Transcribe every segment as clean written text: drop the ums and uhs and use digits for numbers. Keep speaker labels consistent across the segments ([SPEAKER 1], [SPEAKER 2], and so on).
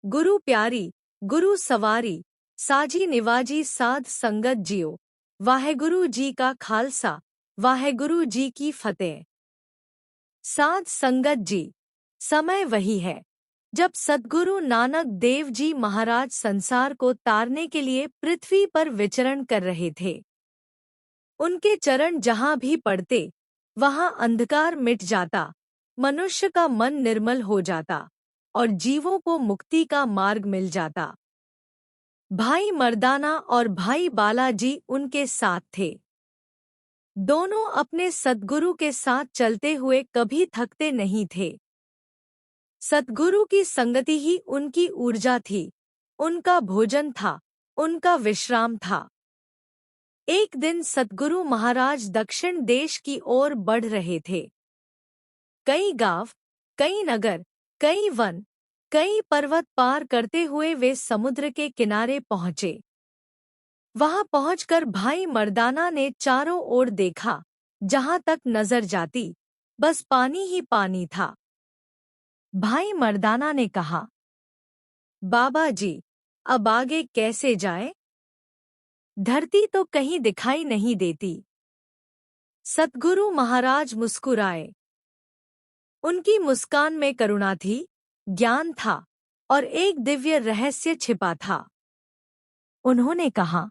[SPEAKER 1] गुरु प्यारी, गुरु सवारी, साजी निवाजी साध संगत जियो। वाहेगुरु जी का खालसा, वाहेगुरु जी की फतेह। साध संगत जी, समय वही है जब सद्गुरु नानक देव जी महाराज संसार को तारने के लिए पृथ्वी पर विचरण कर रहे थे। उनके चरण जहां भी पड़ते वहां अंधकार मिट जाता, मनुष्य का मन निर्मल हो जाता और जीवों को मुक्ति का मार्ग मिल जाता। भाई मर्दाना और भाई बालाजी उनके साथ थे। दोनों अपने सद्गुरु के साथ चलते हुए कभी थकते नहीं थे। सद्गुरु की संगति ही उनकी ऊर्जा थी, उनका भोजन था, उनका विश्राम था। एक दिन सद्गुरु महाराज दक्षिण देश की ओर बढ़ रहे थे। कई गांव, कई नगर, कई वन, कई पर्वत पार करते हुए वे समुद्र के किनारे पहुंचे। वहां पहुंचकर भाई मर्दाना ने चारों ओर देखा, जहां तक नजर जाती बस पानी ही पानी था। भाई मर्दाना ने कहा, बाबा जी, अब आगे कैसे जाए? धरती तो कहीं दिखाई नहीं देती। सद्गुरु महाराज मुस्कुराए। उनकी मुस्कान में करुणा थी, ज्ञान था और एक दिव्य रहस्य छिपा था। उन्होंने कहा,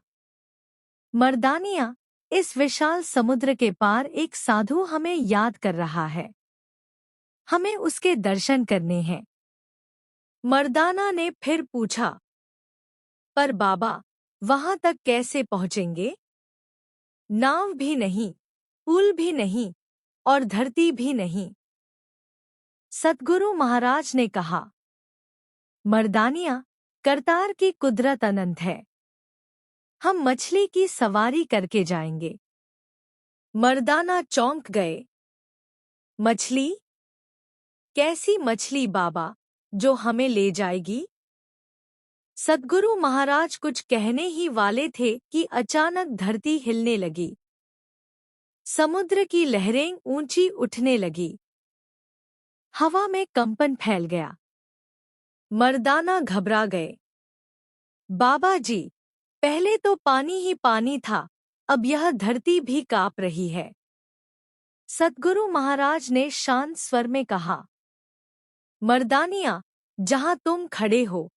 [SPEAKER 1] मर्दानिया, इस विशाल समुद्र के पार एक साधु हमें याद कर रहा है। हमें उसके दर्शन करने हैं। मर्दाना ने फिर पूछा, पर बाबा, वहां तक कैसे पहुंचेंगे? नाव भी नहीं, पुल भी नहीं और धरती भी नहीं। सद्गुरु महाराज ने कहा, मर्दानिया, करतार की कुदरत अनंत है। हम मछली की सवारी करके जाएंगे। मर्दाना चौंक गए। मछली? कैसी मछली बाबा, जो हमें ले जाएगी? सद्गुरु महाराज कुछ कहने ही वाले थे कि अचानक धरती हिलने लगी। समुद्र की लहरें ऊंची उठने लगी। हवा में कंपन फैल गया। मर्दाना घबरा गए। बाबा जी, पहले तो पानी ही पानी था, अब यह धरती भी कांप रही है। सद्गुरु महाराज ने शांत स्वर में कहा, मर्दानिया, जहां तुम खड़े हो,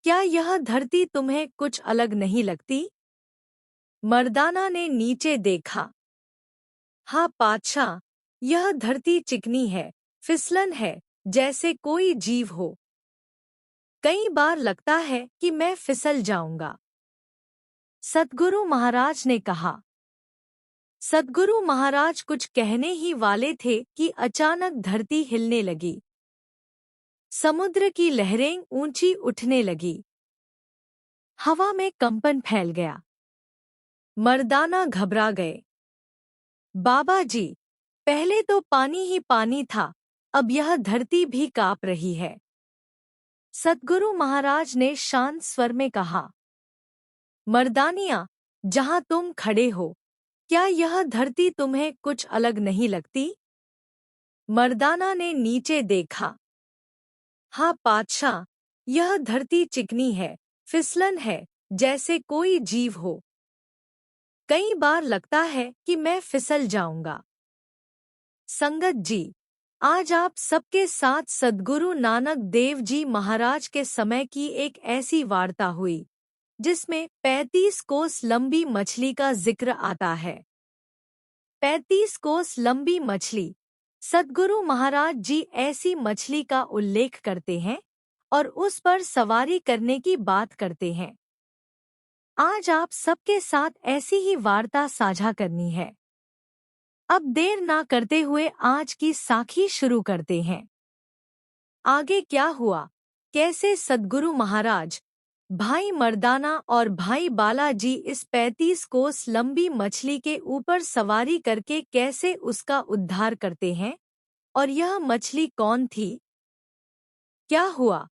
[SPEAKER 1] क्या यह धरती तुम्हें कुछ अलग नहीं लगती? मर्दाना ने नीचे देखा। हाँ पातशाह, यह धरती चिकनी है, फिसलन है, जैसे कोई जीव हो। कई बार लगता है कि मैं फिसल जाऊंगा। सद्गुरु महाराज ने कहा। सद्गुरु महाराज कुछ कहने ही वाले थे कि अचानक धरती हिलने लगी। समुद्र की लहरें ऊंची उठने लगी। हवा में कंपन फैल गया। मर्दाना घबरा गए। बाबा जी, पहले तो पानी ही पानी था, अब यह धरती भी कांप रही है। सद्गुरु महाराज ने शांत स्वर में कहा, मर्दानिया, जहां तुम खड़े हो, क्या यह धरती तुम्हें कुछ अलग नहीं लगती? मर्दाना ने नीचे देखा। हाँ पातशाह, यह धरती चिकनी है, फिसलन है, जैसे कोई जीव हो। कई बार लगता है कि मैं फिसल जाऊंगा। संगत जी, आज आप सबके साथ सद्गुरु नानक देव जी महाराज के समय की एक ऐसी वार्ता हुई जिसमें 35 कोस लंबी मछली का जिक्र आता है। 35 कोस लंबी मछली, सद्गुरु महाराज जी ऐसी मछली का उल्लेख करते हैं और उस पर सवारी करने की बात करते हैं। आज आप सबके साथ ऐसी ही वार्ता साझा करनी है। अब देर ना करते हुए आज की साखी शुरू करते हैं। आगे क्या हुआ, कैसे सद्गुरु महाराज, भाई मर्दाना और भाई बालाजी इस 35 कोस लंबी मछली के ऊपर सवारी करके कैसे उसका उद्धार करते हैं, और यह मछली कौन थी? क्या हुआ?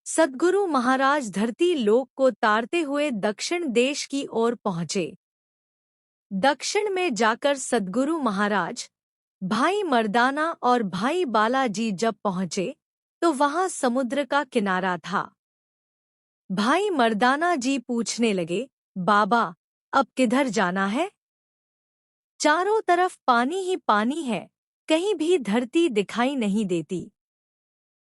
[SPEAKER 1] सद्गुरु महाराज धरती लोक को तारते हुए दक्षिण देश की ओर पहुंचे। दक्षिण में जाकर सद्गुरु महाराज, भाई मर्दाना और भाई बालाजी जब पहुंचे तो वहां समुद्र का किनारा था। भाई मर्दाना जी पूछने लगे, बाबा अब किधर जाना है? चारों तरफ पानी ही पानी है, कहीं भी धरती दिखाई नहीं देती।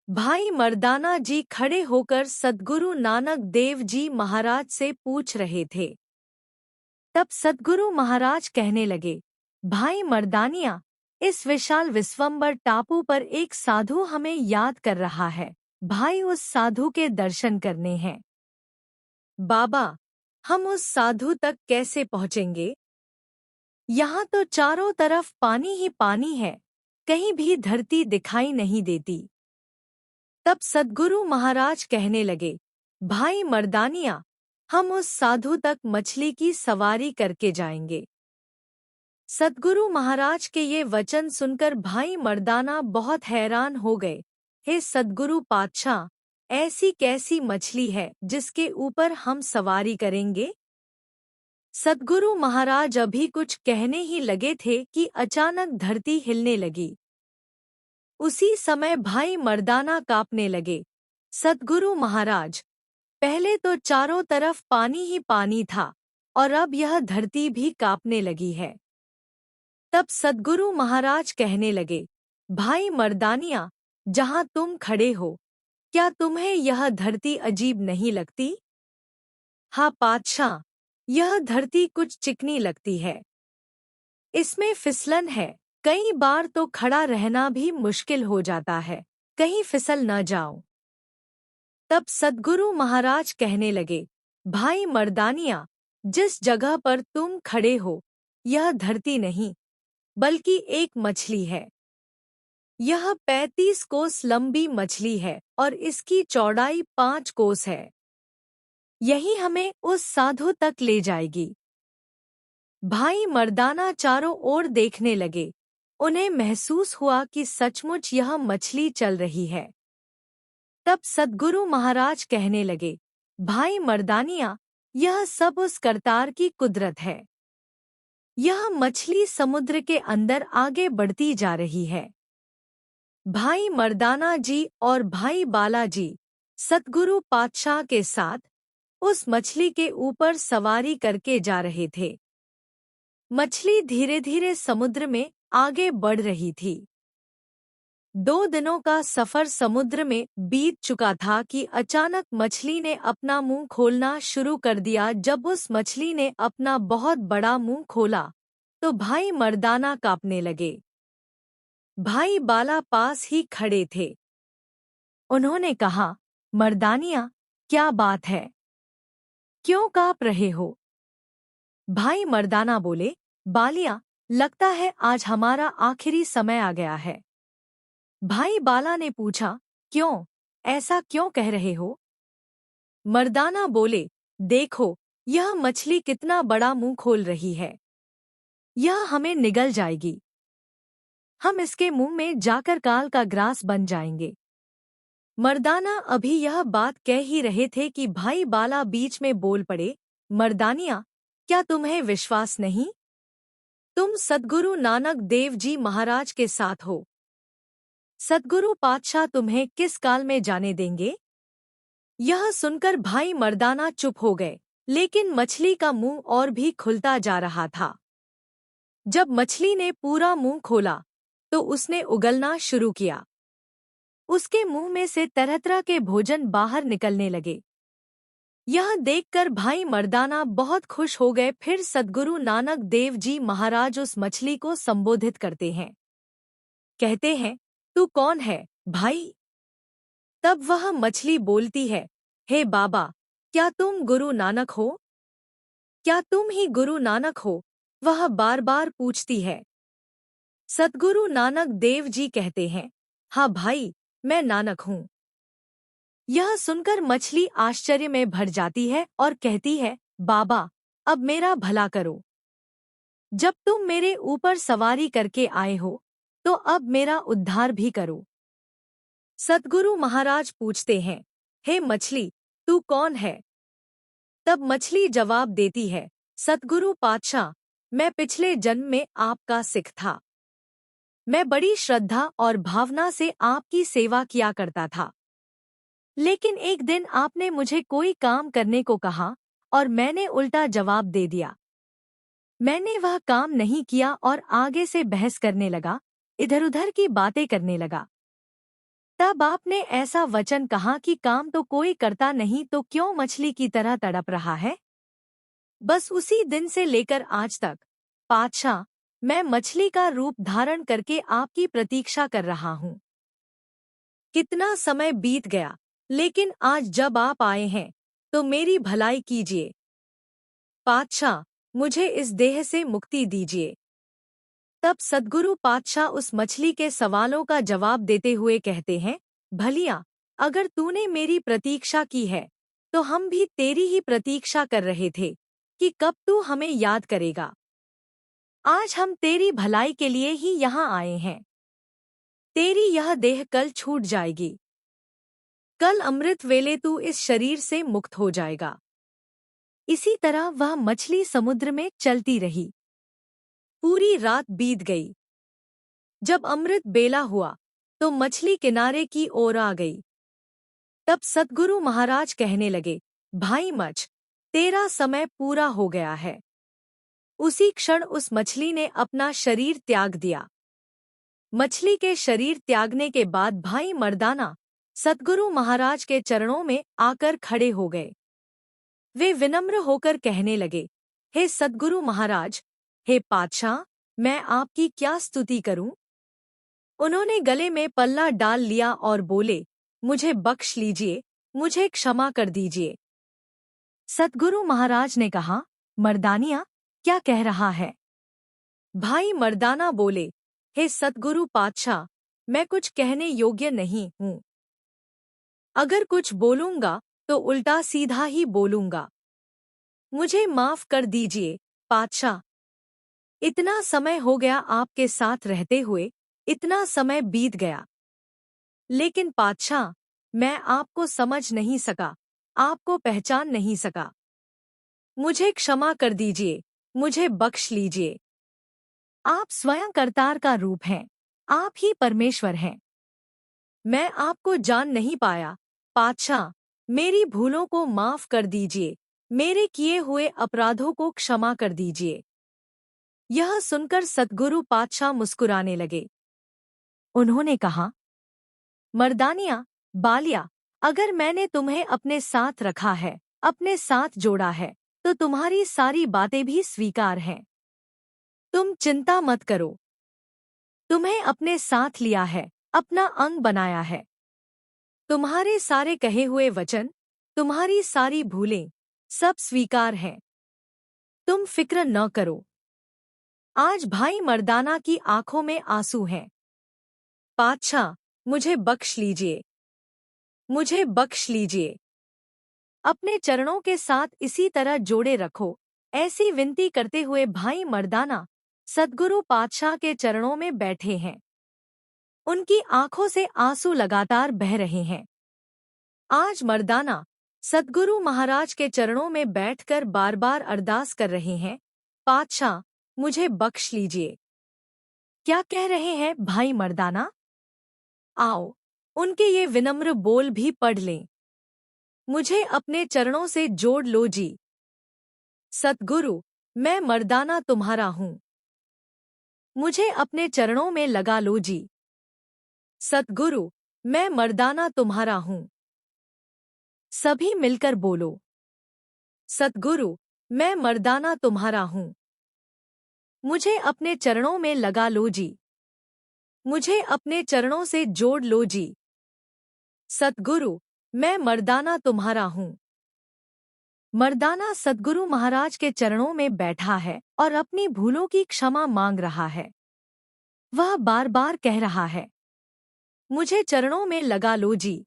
[SPEAKER 1] भाई मर्दाना जी खड़े होकर सद्गुरु नानक देव जी महाराज से पूछ रहे थे। तब सद्गुरु महाराज कहने लगे, भाई मर्दानिया, इस विशाल विश्वंभर टापू पर एक साधु हमें याद कर रहा है। भाई उस साधु के दर्शन करने हैं। बाबा, हम उस साधु तक कैसे पहुँचेंगे? यहाँ तो चारों तरफ पानी ही पानी है, कहीं भी धरती दिखाई नहीं देती। तब सद्गुरु महाराज कहने लगे, भाई मर्दानिया, हम उस साधु तक मछली की सवारी करके जाएंगे। सद्गुरु महाराज के ये वचन सुनकर भाई मर्दाना बहुत हैरान हो गए। हे सद्गुरु पातशाह, ऐसी कैसी मछली है जिसके ऊपर हम सवारी करेंगे? सद्गुरु महाराज अभी कुछ कहने ही लगे थे कि अचानक धरती हिलने लगी। उसी समय भाई मर्दाना कांपने लगे। सद्गुरु महाराज, पहले तो चारों तरफ पानी ही पानी था और अब यह धरती भी कांपने लगी है। तब सद्गुरु महाराज कहने लगे, भाई मर्दानिया, जहाँ तुम खड़े हो, क्या तुम्हें यह धरती अजीब नहीं लगती? हाँ पातशाह, यह धरती कुछ चिकनी लगती है। इसमें फिसलन है, कई बार तो खड़ा रहना भी मुश्किल हो जाता है, कहीं फिसल न जाओ। तब सद्गुरु महाराज कहने लगे, भाई मर्दानिया, जिस जगह पर तुम खड़े हो, यह धरती नहीं, बल्कि एक मछली है। यह 35 कोस लंबी मछली है और इसकी चौड़ाई 5 कोस है। यही हमें उस साधु तक ले जाएगी। भाई मर्दाना चारों ओर देखने लगे। उन्हें महसूस हुआ कि सचमुच यह मछली चल रही है। तब सद्गुरु महाराज कहने लगे, भाई मर्दानिया, यह सब उस करतार की कुदरत है। यह मछली समुद्र के अंदर आगे बढ़ती जा रही है। भाई मर्दाना जी और भाई बालाजी सद्गुरु पातशाह के साथ उस मछली के ऊपर सवारी करके जा रहे थे। मछली धीरे धीरे समुद्र में आगे बढ़ रही थी। 2 दिनों का सफर समुद्र में बीत चुका था कि अचानक मछली ने अपना मुंह खोलना शुरू कर दिया। जब उस मछली ने अपना बहुत बड़ा मुंह खोला तो भाई मर्दाना कांपने लगे। भाई बाला पास ही खड़े थे। उन्होंने कहा, मर्दानिया, क्या बात है? क्यों कांप रहे हो? भाई मर्दाना बोले, बालिया, लगता है आज हमारा आखिरी समय आ गया है। भाई बाला ने पूछा, क्यों? ऐसा क्यों कह रहे हो? मर्दाना बोले, देखो, यह मछली कितना बड़ा मुंह खोल रही है। यह हमें निगल जाएगी। हम इसके मुंह में जाकर काल का ग्रास बन जाएंगे। मर्दाना अभी यह बात कह ही रहे थे कि भाई बाला बीच में बोल पड़े, मर्दानिया, क्या तुम्हें विश्वास नहीं? तुम सद्गुरु नानक देव जी महाराज के साथ हो। सद्गुरु पातशाह तुम्हें किस काल में जाने देंगे? यह सुनकर भाई मर्दाना चुप हो गए, लेकिन मछली का मुंह और भी खुलता जा रहा था। जब मछली ने पूरा मुंह खोला तो उसने उगलना शुरू किया। उसके मुंह में से तरह तरह के भोजन बाहर निकलने लगे। यह देखकर भाई मर्दाना बहुत खुश हो गए। फिर सद्गुरु नानक देव जी महाराज उस मछली को संबोधित करते हैं। कहते हैं, तू कौन है, भाई? तब वह मछली बोलती है, हे बाबा, क्या तुम गुरु नानक हो? क्या तुम ही गुरु नानक हो? वह बार बार पूछती है। सद्गुरु नानक देव जी कहते हैं, हाँ भाई, मैं नानक हूँ। यह सुनकर मछली आश्चर्य में भर जाती है और कहती है, बाबा, अब मेरा भला करो। जब तुम मेरे ऊपर सवारी करके आए हो तो अब मेरा उद्धार भी करो। सद्गुरु महाराज पूछते हैं, हे मछली, तू कौन है? तब मछली जवाब देती है, सद्गुरु पातशाह, मैं पिछले जन्म में आपका सिख था। मैं बड़ी श्रद्धा और भावना से आपकी सेवा किया करता था। लेकिन एक दिन आपने मुझे कोई काम करने को कहा और मैंने उल्टा जवाब दे दिया। मैंने वह काम नहीं किया और आगे से बहस करने लगा, इधर-उधर की बातें करने लगा। तब आपने ऐसा वचन कहा कि काम तो कोई करता नहीं तो क्यों मछली की तरह तड़प रहा है? बस उसी दिन से लेकर आज तक, पातशाह, मैं मछली का रूप धारण करके आपकी प्रतीक्षा कर रहा हूँ। कितना समय बीत गया, लेकिन आज जब आप आए हैं, तो मेरी भलाई कीजिए। पातशाह, मुझे इस देह से मुक्ति दीजिए। तब सद्गुरु पातशाह उस मछली के सवालों का जवाब देते हुए कहते हैं, भलिया, अगर तूने मेरी प्रतीक्षा की है, तो हम भी तेरी ही प्रतीक्षा कर रहे थे कि कब तू हमें याद करेगा। आज हम तेरी भलाई के लिए ही यहाँ आए हैं। तेरी यह देह कल छूट जाएगी। कल अमृत वेले तू इस शरीर से मुक्त हो जाएगा। इसी तरह वह मछली समुद्र में चलती रही। पूरी रात बीत गई। जब अमृत बेला हुआ, तो मछली किनारे की ओर आ गई। तब सद्गुरु महाराज कहने लगे, भाई मछ, तेरा समय पूरा हो गया है। उसी क्षण उस मछली ने अपना शरीर त्याग दिया। मछली के शरीर त्यागने के बाद भाई मर्दाना सद्गुरु महाराज के चरणों में आकर खड़े हो गए। वे विनम्र होकर कहने लगे, हे सद्गुरु महाराज, हे पातशाह, मैं आपकी क्या स्तुति करूं? उन्होंने गले में पल्ला डाल लिया और बोले, मुझे बख्श लीजिए, मुझे क्षमा कर दीजिए। सद्गुरु महाराज ने कहा, मर्दानिया, क्या कह रहा है? भाई मर्दाना बोले, हे सद्गुरु पातशाह, मैं कुछ कहने योग्य नहीं हूँ। अगर कुछ बोलूंगा तो उल्टा सीधा ही बोलूंगा। मुझे माफ कर दीजिए, पातशाह। इतना समय हो गया आपके साथ रहते हुए, इतना समय बीत गया। लेकिन पातशाह, मैं आपको समझ नहीं सका, आपको पहचान नहीं सका। मुझे क्षमा कर दीजिए, मुझे बख्श लीजिए। आप स्वयं करतार का रूप हैं, आप ही परमेश्वर हैं। मैं आपको जान नहीं पाया, पातशाह, मेरी भूलों को माफ कर दीजिए, मेरे किए हुए अपराधों को क्षमा कर दीजिए। यह सुनकर सद्गुरु पातशाह मुस्कुराने लगे। उन्होंने कहा, मर्दानिया, बालिया, अगर मैंने तुम्हें अपने साथ रखा है, अपने साथ जोड़ा है, तो तुम्हारी सारी बातें भी स्वीकार हैं। तुम चिंता मत करो। तुम्हें अपने साथ लिया है, अपना अंग बनाया है। तुम्हारे सारे कहे हुए वचन, तुम्हारी सारी भूलें, सब स्वीकार हैं। तुम फिक्र न करो। आज भाई मर्दाना की आंखों में आंसू हैं। पातशाह, मुझे बख्श लीजिए, मुझे बख्श लीजिए। अपने चरणों के साथ इसी तरह जोड़े रखो, ऐसी विनती करते हुए भाई मर्दाना सद्गुरु पातशाह के चरणों में बैठे हैं। उनकी आंखों से आंसू लगातार बह रहे हैं। आज मर्दाना सद्गुरु महाराज के चरणों में बैठकर बार बार अरदास कर रहे हैं, पातशाह, मुझे बख्श लीजिए। क्या कह रहे हैं भाई मर्दाना? आओ, उनके ये विनम्र बोल भी पढ़ लें। मुझे अपने चरणों से जोड़ लो जी। सद्गुरु, मैं मर्दाना तुम्हारा हूँ। मुझे अपने चरणों में लगा लो जी। सद्गुरु, मैं मर्दाना तुम्हारा हूँ। सभी मिलकर बोलो, सद्गुरु, मैं मर्दाना तुम्हारा हूँ। मुझे अपने चरणों में लगा लो जी। मुझे अपने चरणों से जोड़ लो जी। सद्गुरु, मैं मर्दाना तुम्हारा हूँ। मर्दाना सद्गुरु महाराज के चरणों में बैठा है और अपनी भूलों की क्षमा मांग रहा है। वह बार बार कह रहा है, मुझे चरणों में लगा लो जी।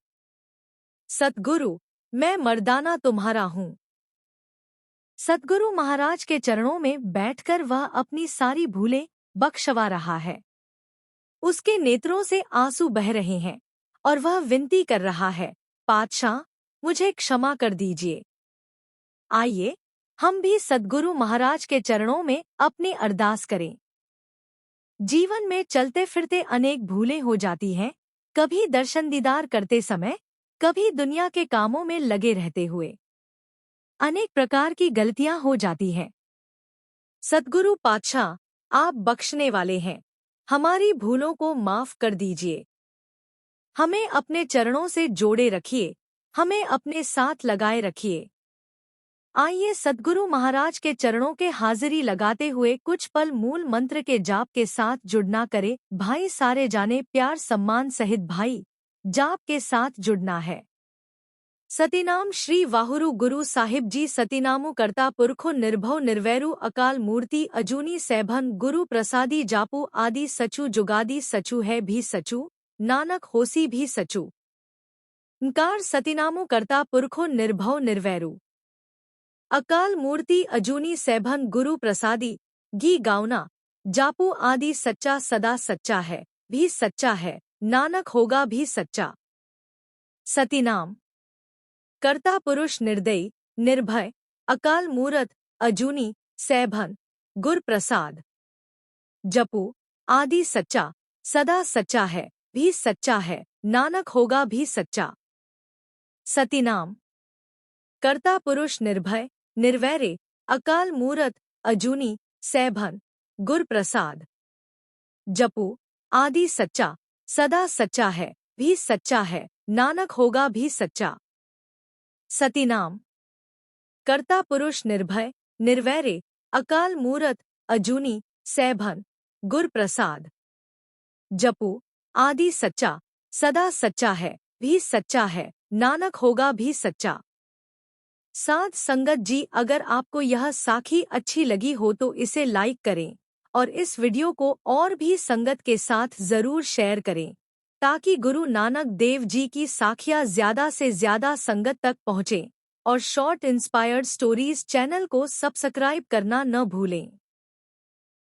[SPEAKER 1] सद्गुरु, मैं मर्दाना तुम्हारा हूँ। सद्गुरु महाराज के चरणों में बैठकर वह अपनी सारी भूलें बख्शवा रहा है। उसके नेत्रों से आंसू बह रहे हैं और वह विनती कर रहा है, पातशाह, मुझे क्षमा कर दीजिए। आइए, हम भी सद्गुरु महाराज के चरणों में अपनी अरदास करें। जीवन में चलते फिरते अनेक भूलें हो जाती हैं, कभी दर्शन दीदार करते समय, कभी दुनिया के कामों में लगे रहते हुए अनेक प्रकार की गलतियां हो जाती हैं। सद्गुरु पातशाह, आप बख्शने वाले हैं, हमारी भूलों को माफ कर दीजिए। हमें अपने चरणों से जोड़े रखिए, हमें अपने साथ लगाए रखिए। आइए सद्गुरु महाराज के चरणों के हाजिरी लगाते हुए कुछ पल मूल मंत्र के जाप के साथ जुड़ना करें। भाई सारे जाने प्यार सम्मान सहित भाई जाप के साथ जुड़ना है। सतीनाम श्री वाहुरु गुरु साहिब जी सतीनामु करता पुरखो निर्भव निर्वैरु अकाल मूर्ति अजूनी सैभन गुरु प्रसादी जापू आदि सचु जुगादी सचु है भी सचु नानक होसी भी सचु। नकार सतीनामु करता पुरखो निर्भव निर्वैरु अकाल मूर्ति अजूनी सैभन गुरु प्रसादी गी गावना जापू आदि सच्चा सदा सच्चा है भी सच्चा है नानक होगा भी सच्चा। सतीनाम कर्ता पुरुष निर्दयी निर्भय अकाल मूरत अजूनी सैभन गुर प्रसाद जपू आदि सच्चा सदा सच्चा है भी सच्चा है नानक होगा भी सच्चा। सतीनाम कर्ता पुरुष निर्भय निर्वैरे अकाल मूरत अजूनी सैभन गुर प्रसाद जपू आदि सच्चा सदा सच्चा है भी सच्चा है नानक होगा भी सच्चा। सतीनाम कर्ता पुरुष निर्भय निर्वैरे अकाल मूरत अजूनी सैभन गुर प्रसाद जपू आदि सच्चा सदा सच्चा है भी सच्चा है नानक होगा भी सच्चा। साध संगत जी, अगर आपको यह साखी अच्छी लगी हो तो इसे लाइक करें और इस वीडियो को और भी संगत के साथ जरूर शेयर करें ताकि गुरु नानक देव जी की साखियाँ ज्यादा से ज्यादा संगत तक पहुँचे। और शॉर्ट इंस्पायर्ड स्टोरीज चैनल को सब्सक्राइब करना न भूलें।